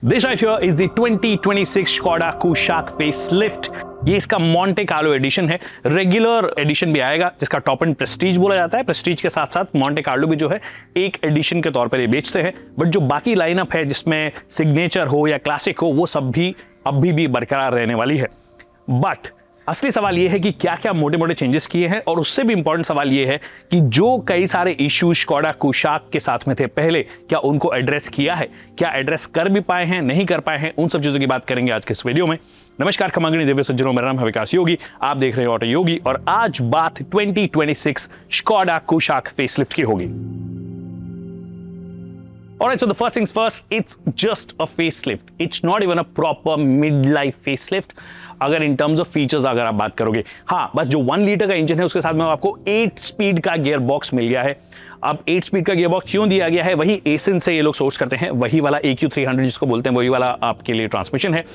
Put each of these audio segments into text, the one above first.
This right here is the 2026 Skoda Kushaq facelift। ये इसका Monte Carlo addition है। Regular addition भी आएगा जिसका टॉप एंड प्रेस्टीज बोला जाता है। प्रेस्टीज के साथ साथ मॉन्टे कार्लो भी जो है एक एडिशन के तौर पर ये बेचते हैं, बट जो बाकी लाइनअप है जिसमें सिग्नेचर हो या क्लासिक हो वो सब भी अभी भी बरकरार रहने वाली है। बट असली सवाल ये है कि क्या क्या मोटे मोटे चेंजेस किए हैं, और उससे भी इंपॉर्टेंट सवाल ये है कि जो कई सारे इश्यूज स्कोडा कुशाक के साथ में थे पहले, क्या उनको एड्रेस किया है, क्या एड्रेस कर भी पाए हैं, नहीं कर पाए हैं, उन सब चीजों की बात करेंगे आज के इस वीडियो में। नमस्कार खमागणी दिव्य सज्जनों, मेरा नाम है विकास योगी, आप देख रहे हैं ऑटो योगी, और आज बात 2026 स्कोडा कुशाक फेसलिफ्ट की होगी। Alright, so the first things first, it's just a facelift. It's not even a proper mid-life facelift. अगर in terms of features अगर आप बात करोगे, हाँ, बस जो 1 लीटर का इंजन है उसके साथ में आपको 8 स्पीड का गियर बॉक्स मिल गया है। अब 8 स्पीड का गियर बॉक्स क्यों दिया गया है, वही एसिन से ये लोग सोर्स करते हैं, वही वाला AQ300 जिसको बोलते हैं, वही वाला आपके लिए ट्रांसमिशन है।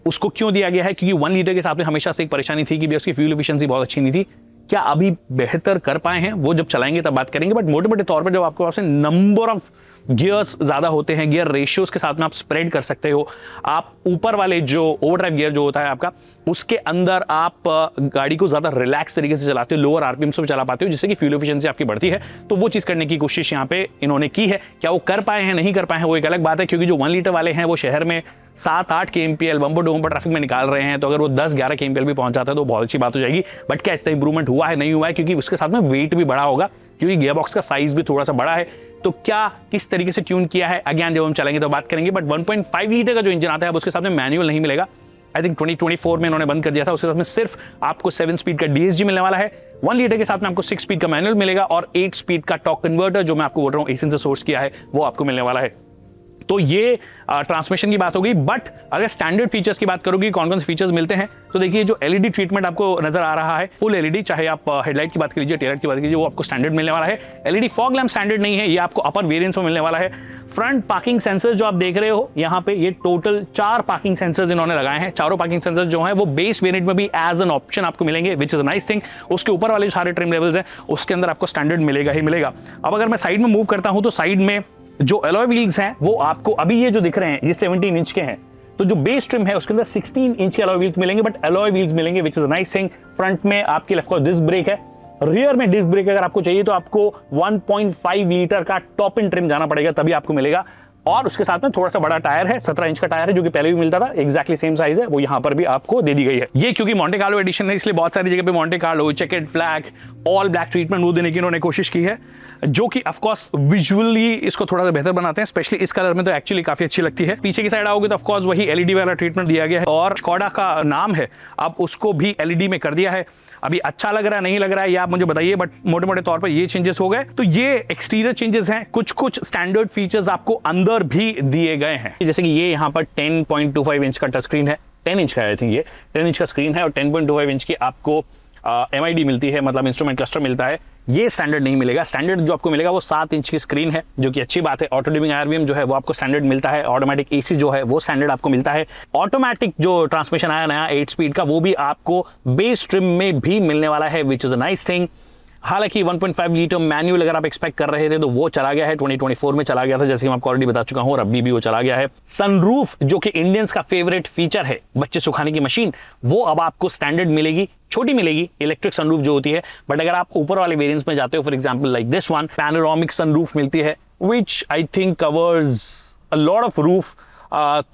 उसको क्यों दिया गया है, क्योंकि 1 लीटर के साथ में हमेशा से एक परेशानी थी कि उसकी फ्यूल एफिशिएंसी बहुत अच्छी नहीं थी। क्या अभी बेहतर कर पाए हैं, वो जब चलाएंगे तब बात करेंगे। बट मोटे मोटे तौर पर जब आपके पास नंबर ऑफ गियर्स ज्यादा होते हैं, गियर रेशियोज के साथ में आप स्प्रेड कर सकते हो। आप ऊपर वाले जो ओवरड्राइव गियर जो होता है आपका, उसके अंदर आप गाड़ी को ज्यादा रिलैक्स तरीके से चलाते हो, लोअर आरपीएम से चला पाते हो, जिससे कि फ्यूल एफिशिएंसी आपकी बढ़ती है। तो वो चीज करने की कोशिश यहाँ पे इन्होंने की है। क्या वो कर पाए हैं, नहीं कर पाए हैं, वो एक अलग बात है, क्योंकि जो 1 लीटर वाले हैं वो शहर में 7-8 kmpl बम्पर डोम पर ट्रैफिक में निकाल रहे हैं। तो अगर वो 10-11 kmpl भी पहुंच जाता है तो बहुत अच्छी बात हो जाएगी। बट क्या इतना इंप्रूवमेंट हुआ है, नहीं हुआ है, क्योंकि उसके साथ में वेट भी बड़ा होगा, क्योंकि गियर बॉक्स का साइज भी थोड़ा सा बड़ा है। तो क्या किस तरीके से ट्यून किया है, अगेन जब हम चलेंगे तो बात करेंगे। बट 1.5 लीटर का जो इंजन आता है अब उसके साथ में मैनुअल नहीं मिलेगा। आई थिंक 2024 में इन्होंने बंद कर दिया था। उसके साथ में सिर्फ आपको 7 स्पीड का DSG मिलने वाला है। 1 लीटर के साथ में आपको 6 स्पीड का मैनुअल मिलेगा, और 8 स्पीड का टॉर्क कन्वर्टर जो मैं आपको बोल रहा हूँ एसिन से सोर्स किया है, वो आपको मिलने वाला है। तो ये ट्रांसमिशन की बात हो गई। बट अगर स्टैंडर्ड फीचर्स की बात करोगे, कौन कौन से फीचर्स मिलते हैं, तो देखिए जो LED ट्रीटमेंट आपको नजर आ रहा है, फुल LED, चाहे आप हेडलाइट की बात कीजिए, टेल लाइट की बात कीजिए, वो आपको स्टैंडर्ड मिलने वाला है। LED फॉग लैम्प स्टैंडर्ड नहीं है, ये आपको अपर वेरिएंट्स में मिलने वाला है। फ्रंट पार्किंग सेंसर जो आप देख रहे हो यहाँ पे, ये टोटल 4 पार्किंग सेंसर्स इन्होंने लगाए हैं। चारों पार्किंग सेंसर्स जो हैं वो बेस वेरिएंट में भी एज एन ऑप्शन आपको मिलेंगे, which is a nice thing. उसके ऊपर वाले जो सारे ट्रिम लेवल्स हैं उसके अंदर आपको स्टैंडर्ड मिलेगा ही मिलेगा। अब अगर मैं साइड में मूव करता हूं तो साइड में जो अलॉय व्हील्स हैं वो आपको अभी ये जो दिख रहे हैं ये 17 इंच के हैं। तो जो बेस ट्रिम है उसके अंदर 16 इंच के अलॉय व्हील्स मिलेंगे, बट अलॉय व्हील्स मिलेंगे, which is a nice thing. Front में आपके लेफ्ट को डिस्क ब्रेक है, रियर में डिस्क ब्रेक अगर आपको चाहिए तो आपको 1.5 लीटर का टॉप इन ट्रिम जाना पड़ेगा, तभी आपको मिलेगा। और उसके साथ में थोड़ा सा बड़ा टायर है, 17 इंच का टायर है, जो कि पहले भी मिलता था, एग्जैक्टली सेम साइज है, वो यहाँ पर भी आपको दे दी गई है। ये क्योंकि मॉन्टे कार्लो एडिशन है, इसलिए बहुत सारी जगह पे Monte Carlo, checked flag, all black treatment वो देने की इन्होंने कोशिश की है, जो कि ऑफ कोर्स विजुअली इसको थोड़ा सा बेहतर बनाते हैं। स्पेशली इस कलर में तो एक्चुअली काफी अच्छी लगती है। पीछे की साइड आओगे तो ऑफ कोर्स वही LED वाला ट्रीटमेंट दिया गया है, और स्कोडा का नाम है, अब उसको भी LED में कर दिया है। अभी अच्छा लग रहा है, नहीं लग रहा है, ये आप मुझे बताइए, बट मोटे मोटे तौर पर ये चेंजेस हो गए। तो ये एक्सटीरियर चेंजेस हैं। कुछ स्टैंडर्ड फीचर्स आपको अंदर भी दिए गए हैं, जैसे कि ये यहाँ पर 10.25 इंच का टच स्क्रीन है, 10 इंच का आई थिंक, ये 10 इंच का स्क्रीन है, और 10.25 इंच की आपको MID मिलती है, मतलब इंस्ट्रूमेंट क्लस्टर मिलता है। ये स्टैंडर्ड नहीं मिलेगा। स्टैंडर्ड जो आपको मिलेगा वो 7 इंच की स्क्रीन है, जो कि अच्छी बात है। ऑटो डिमिंग IRVM जो है वो आपको स्टैंडर्ड मिलता है। ऑटोमेटिक AC जो है वो स्टैंडर्ड आपको मिलता है। ऑटोमेटिक जो ट्रांसमिशन आया नया 8 स्पीड का, वो भी आपको बेस ट्रिम में भी मिलने वाला है, which is a nice thing. हालांकि 1.5 लीटर मैनुअल अगर आप एक्सपेक्ट कर रहे थे तो वो चला गया है, 2024 में चला गया था, जैसे कि मैं आपको ऑलरेडी बता चुका हूं, और अभी भी वो चला गया है। सनरूफ जो कि इंडियंस का फेवरेट फीचर है, बच्चे सुखाने की मशीन, वो अब आपको स्टैंडर्ड मिलेगी। छोटी मिलेगी इलेक्ट्रिक सनरूफ जो होती है, बट अगर आप ऊपर वाले वेरिएंट्स में जाते हो, for example like this one, panoramic sunroof मिलती है, which I think covers a lot of roof.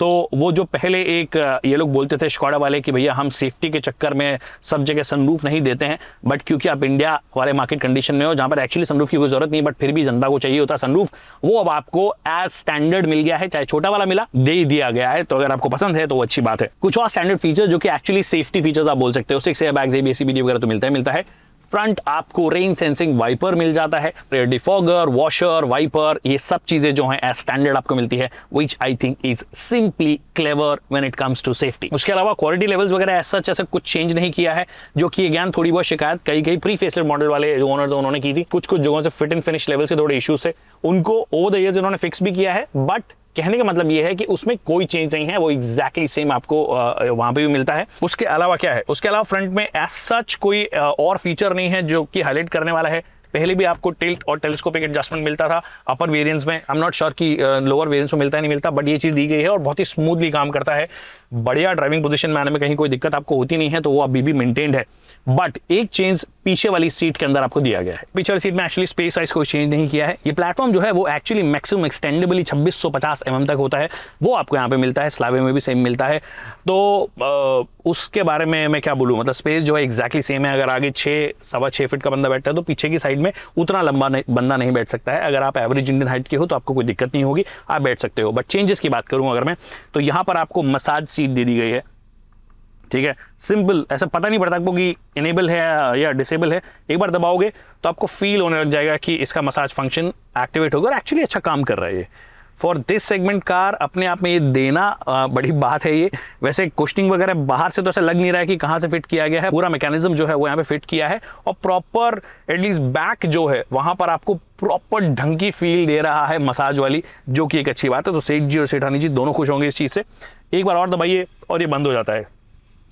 तो वो जो पहले एक ये लोग बोलते थे स्कोडा वाले कि भैया हम सेफ्टी के चक्कर में सब जगह सनरूफ नहीं देते हैं, बट क्योंकि आप इंडिया वाले मार्केट कंडीशन में हो जहां पर एक्चुअली सनरूफ की कोई जरूरत नहीं, बट फिर भी जनता को चाहिए होता सनरूफ, वो अब आपको एज स्टैंडर्ड मिल गया है। चाहे छोटा वाला मिला, दे ही दिया गया है। तो अगर आपको पसंद है तो वो अच्छी बात है। कुछ और स्टैंडर्ड फीचर्स जो कि एक्चुअली सेफ्टी फीचर्स आप बोल सकते हो, 6 एयरबैग्स, ABS CBD वगैरह तो मिलता है। फ्रंट आपको रेन सेंसिंग वाइपर मिल जाता है, रेयर डिफॉगर, वॉशर, वाइपर, ये सब चीजें जो हैं एज स्टैंडर्ड आपको मिलती है, which I think is simply clever when it comes to safety. उसके अलावा क्वालिटी लेवल्स वगैरह ऐसा कुछ चेंज नहीं किया है, जो कि अगेन थोड़ी बहुत शिकायत कई प्री फेसलिफ्ट मॉडल वाले जो ओनर्स उन्होंने की थी। कुछ जगहों से फिट एंड फिनिश लेवल से थोड़े इश्यूज थे, उनको ओवर द ईयर्स इन्होंने फिक्स भी किया है। बट कहने का मतलब ये है कि उसमें कोई चेंज नहीं है, वो एग्जैक्टली सेम आपको वहां पे भी मिलता है। उसके अलावा क्या है, उसके अलावा फ्रंट में एज सच कोई और फीचर नहीं है जो कि हाईलाइट करने वाला है। पहले भी आपको टिल्ट और टेलीस्कोपिक एडजस्टमेंट मिलता था अपर वेरिएंट्स में। आई एम नॉट श्योर कि लोअर वेरिएंट्स में मिलता है नहीं मिलता, बट ये चीज़ दी गई है और बहुत ही स्मूथली काम करता है। बढ़िया ड्राइविंग पोजीशन में आने में कहीं कोई दिक्कत आपको होती नहीं है, तो वो अभी भी मेंटेन्ड है। बट एक चेंज पीछे वाली सीट के अंदर आपको दिया गया है। पीछे वाली सीट में एक्चुअली स्पेस साइज कोई चेंज नहीं किया है। ये प्लेटफॉर्म जो है वो एक्चुअली मैक्सिमम एक्सटेंडेबली 2650 mm तक होता है, वो आपको यहाँ पे मिलता है। स्लाविया में भी सेम मिलता है। तो उसके बारे में मैं क्या बोलूँ, मतलब स्पेस जो है एग्जैक्टली सेम है। अगर आगे 6-6.25 फीट का बंदा बैठता है तो पीछे की साइड में उतना लंबा बंदा नहीं बैठ सकता है। अगर आप एवरेज इंडियन हाइट के हो तो आपको कोई दिक्कत नहीं होगी, आप बैठ सकते हो। बट चेंजेस की बात करूँ अगर मैं, तो यहाँ पर आपको मसाज सीट दे दी गई है। ठीक है, सिंपल, ऐसा पता नहीं पड़ता आपको कि इनेबल है या डिसेबल है। एक बार दबाओगे तो आपको फील होने लग जाएगा कि इसका मसाज फंक्शन एक्टिवेट होगा और एक्चुअली अच्छा काम कर रहा है ये। फॉर दिस सेगमेंट कार अपने आप में ये देना बड़ी बात है ये। वैसे कुशनिंग वगैरह बाहर से तो ऐसा लग नहीं रहा है कि कहाँ से फिट किया गया है, पूरा मैकेनिज्म जो है वो यहाँ पे फिट किया है और प्रॉपर एटलीस्ट बैक जो है वहाँ पर आपको प्रॉपर ढंग की फील दे रहा है मसाज वाली, जो कि एक अच्छी बात है। तो सेठ जी और सेठानी जी दोनों खुश होंगे इस चीज़ से। एक बार और दबाइए और ये बंद हो जाता है।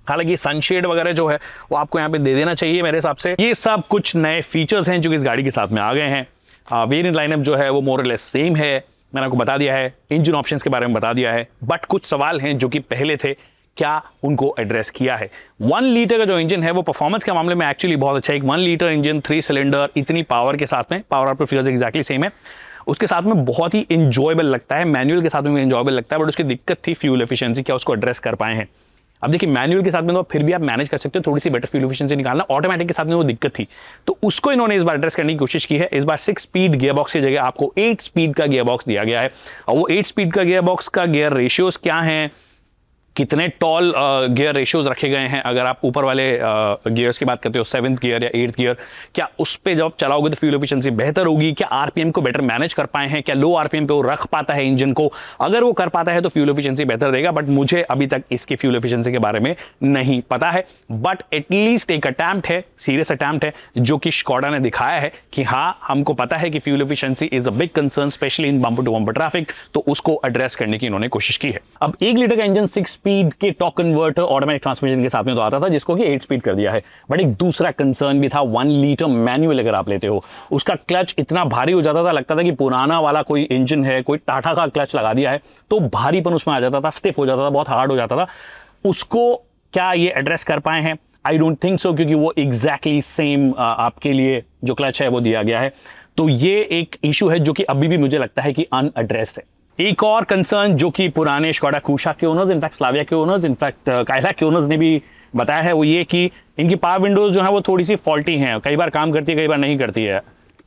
हालांकि सनशेड वगैरह जो है वो आपको यहाँ पे दे देना चाहिए मेरे हिसाब से। ये सब कुछ नए फीचर्स हैं जो कि इस गाड़ी के साथ में आ गए हैं। वेरिएंट लाइनअप जो है वो मोर और लेस सेम है, मैंने आपको बता दिया है। इंजन ऑप्शंस के बारे में बता दिया है, बट कुछ सवाल हैं जो कि पहले थे, क्या उनको एड्रेस किया है। 1 लीटर का जो इंजन है वो परफॉर्मेंस के मामले में एक्चुअली बहुत अच्छा है। एक 1 लीटर इंजन 3 सिलेंडर इतनी पावर के साथ में, power output figures exactly same है, उसके साथ में बहुत ही इंजॉयबल लगता है। मैनुअल के साथ में इंजॉयबल लगता है, बट उसकी दिक्कत थी फ्यूल एफिशिएंसी, क्या उसको एड्रेस कर पाए हैं। अब देखिए मैनुअल के साथ में तो फिर भी आप मैनेज कर सकते हो थोड़ी सी बेटर फ्यूल एफिशिएंसी निकालना, ऑटोमेटिक के साथ में वो दिक्कत थी, तो उसको इन्होंने इस बार एड्रेस करने की कोशिश की है। इस बार 6 स्पीड गियर बॉक्स की जगह आपको 8 स्पीड का गियर बॉक्स दिया गया है। और वो 8 स्पीड का गियर बॉक्स का गियर रेशियोज क्या हैं, कितने टॉल गियर रेशियोज रखे गए हैं, अगर आप ऊपर वाले गियर्स की बात करते हो 7th गियर या 8th गियर, क्या उस पे जब चलाओगे तो फ्यूल एफिशिएंसी बेहतर होगी, क्या आरपीएम को बेटर मैनेज कर पाए हैं, क्या लो आरपीएम पे वो रख पाता है इंजन को, अगर वो कर पाता है तो फ्यूल एफिशिएंसी बेहतर देगा। बट मुझे अभी तक इसकी फ्यूल एफिशिएंसी के बारे में नहीं पता है, बट एटलीस्ट एक अटैम्प्ट है, सीरियस अटैम्प्ट है, जो कि स्कोडा ने दिखाया है कि हाँ हमको पता है कि fuel efficiency is a big concern specially in bumper to bumper traffic, तो उसको एड्रेस करने की इन्होंने कोशिश की है। अब 1 लीटर का इंजन 6 स्पीड के टॉर्क कन्वर्टर ऑटोमेटिक ट्रांसमिशन के साथ में तो आता था, जिसको कि 8 स्पीड कर दिया है। बट एक दूसरा कंसर्न भी था, 1 लीटर मैनुअल अगर आप लेते हो उसका क्लच इतना भारी हो जाता था, लगता था कि पुराना वाला कोई इंजन है, कोई टाटा का क्लच लगा दिया है, तो भारीपन उसमें आ जाता था, स्टिफ हो जाता था, बहुत हार्ड हो जाता था। उसको क्या ये एड्रेस कर पाए हैं? आई डोंट थिंक सो, क्योंकि वो एग्जैक्टली सेम आपके लिए जो क्लच है वो दिया गया है। तो ये एक इशू है जो कि अभी भी मुझे लगता है कि अनएड्रेस्ड है। एक और कंसर्न जो कि पुराने स्कोडा कुशाक के ओनर्स, इनफैक्ट स्लाविया के ओनर्स, इनफैक्ट काइलाक के ओनर्स ने भी बताया है, वो ये कि इनकी पावर विंडोज जो है वो थोड़ी सी फॉल्टी हैं, कई बार काम करती है कई बार नहीं करती है।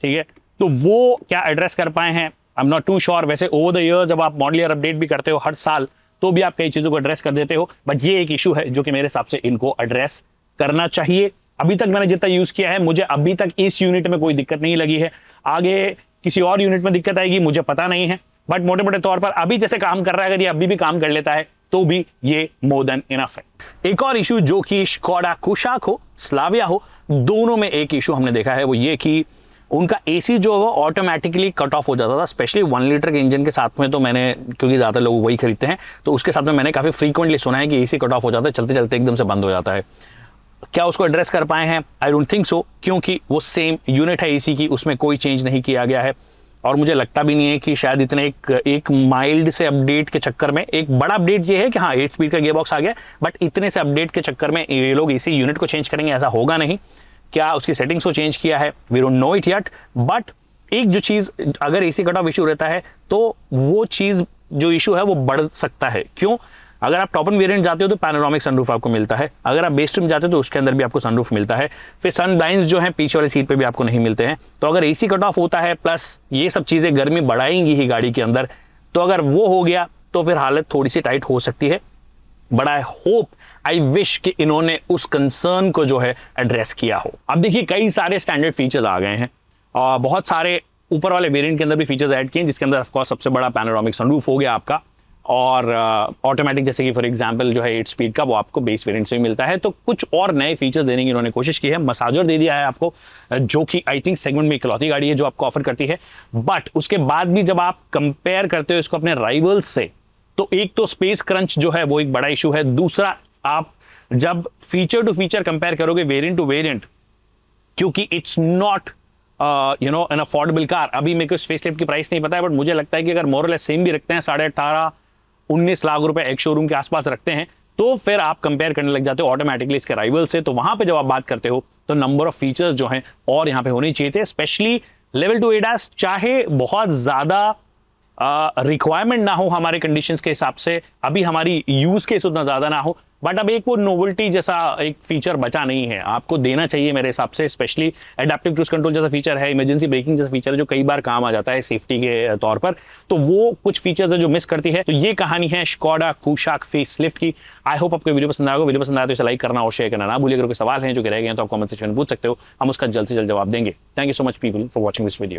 ठीक है, तो वो क्या एड्रेस कर पाए हैं, I am not too sure. वैसे ओवर द ईयर जब आप मॉडल ईयर अपडेट भी करते हो हर साल, तो भी आप कई चीज़ों को एड्रेस कर देते हो, बट ये एक इशू है जो कि मेरे हिसाब से इनको एड्रेस करना चाहिए। अभी तक मैंने जितना यूज़ किया है, मुझे अभी तक इस यूनिट में कोई दिक्कत नहीं लगी है। आगे किसी और यूनिट में दिक्कत आएगी मुझे पता नहीं है, बट मोटे मोटे तौर पर अभी जैसे काम कर रहा है, अगर ये अभी भी काम कर लेता है तो भी ये मोर देन इनफ है। एक और इशू जो कि स्कोडा कुशाक हो, स्लाविया हो, दोनों में एक इशू हमने देखा है, वो ये कि उनका एसी जो है वो ऑटोमेटिकली कट ऑफ हो जाता था। स्पेशली 1 लीटर के इंजन के साथ में तो मैंने, क्योंकि ज़्यादा लोग वही खरीदते हैं, तो उसके साथ में मैंने काफ़ी फ्रीक्वेंटली सुना है कि एसी कट ऑफ हो जाता है, चलते चलते एकदम से बंद हो जाता है। क्या उसको एड्रेस कर पाए हैं? आई डोंट थिंक सो, क्योंकि वो सेम यूनिट है एसी की, उसमें कोई चेंज नहीं किया गया है। और मुझे लगता भी नहीं है कि शायद इतने एक माइल्ड से अपडेट के चक्कर में, एक बड़ा अपडेट ये है कि हाँ 8 स्पीड का गियर बॉक्स आ गया, बट इतने से अपडेट के चक्कर में ये लोग एसी यूनिट को चेंज करेंगे, ऐसा होगा नहीं। क्या उसकी सेटिंग्स को चेंज किया है? We don't know it yet. But एक जो चीज़, अगर एसी कट ऑफ इशू रहता है तो वो चीज़ जो इशू है वो बढ़ सकता है। क्यों? अगर आप टॉप एंड वेरिएंट जाते हो तो पैनोरामिक सनरूफ आपको मिलता है, अगर आप बेस ट्रिम जाते हो तो उसके अंदर भी आपको सनरूफ मिलता है। फिर सन ब्लाइंड्स जो है पीछे वाली सीट पे भी आपको नहीं मिलते हैं। तो अगर एसी कट ऑफ होता है, प्लस ये सब चीज़ें गर्मी बढ़ाएंगी ही गाड़ी के अंदर, तो अगर वो हो गया तो फिर हालत थोड़ी सी टाइट हो सकती है। But I hope, I wish कि इन्होंने उस कंसर्न को जो है एड्रेस किया हो। अब देखिए कई सारे स्टैंडर्ड फीचर्स आ गए हैं और बहुत सारे ऊपर वाले वेरिएंट के अंदर भी फीचर्स ऐड किए हैं, जिसके अंदर ऑफकोर्स सबसे बड़ा पैनोरामिक सनरूफ हो गया आपका, और ऑटोमेटिक जैसे कि फॉर एग्जांपल जो है 8 स्पीड का वो आपको बेस वेरिएंट से ही मिलता है। तो कुछ और नए फीचर्स देने की इन्होंने कोशिश की है। मसाजर दे दिया है आपको, जो कि आई थिंक सेगमेंट में इकलौती गाड़ी है जो आपको ऑफर करती है। बट उसके बाद भी जब आप कंपेयर करते हो इसको अपने राइवल्स से, तो एक तो स्पेस क्रंच जो है वो एक बड़ा इशू है। दूसरा, आप जब फीचर टू फीचर कंपेयर करोगे वेरिएंट टू वेरिएंट, क्योंकि it's not an affordable car. अभी मेरे को इस फेसलिफ्ट की प्राइस नहीं पता है, बट मुझे लगता है कि अगर मोरलेस सेम भी रखते हैं 18-19 लाख रुपए एक शोरूम के आसपास रखते हैं, तो फिर आप कंपेयर करने लग जाते हो ऑटोमेटिकली इसके राइवल से। तो वहां पे जब आप बात करते हो तो नंबर ऑफ फीचर्स जो हैं और यहां पे होने चाहिए थे, स्पेशली लेवल 2 ADAS। चाहे बहुत ज्यादा रिक्वायरमेंट ना हो हमारे कंडीशंस के हिसाब से, अभी हमारी यूज केस उतना ज्यादा ना हो, बट अब एक वो नोवेल्टी जैसा एक फीचर बचा नहीं है, आपको देना चाहिए मेरे हिसाब से। स्पेशली एडेप्टिव क्रूज कंट्रोल जैसा फीचर है, इमरजेंसी ब्रेकिंग जैसा फीचर है, जो कई बार काम आ जाता है सेफ्टी के तौर पर, तो वो कुछ फीचर्स है जो मिस करती है। तो ये कहानी है स्कोडा कुशाक फेसलिफ्ट की। आई होप आपको वीडियो पसंद आएगा। वीडियो पसंद आया तो इसे लाइक करना और शेयर करना ना भूलिए। अगर कोई सवाल है जो कि रह गए हैं तो आप कमेंट सेक्शन में पूछ सकते हो, हम उसका जल्द से जल्द जवाब देंगे। Thank you so much people for watching this video.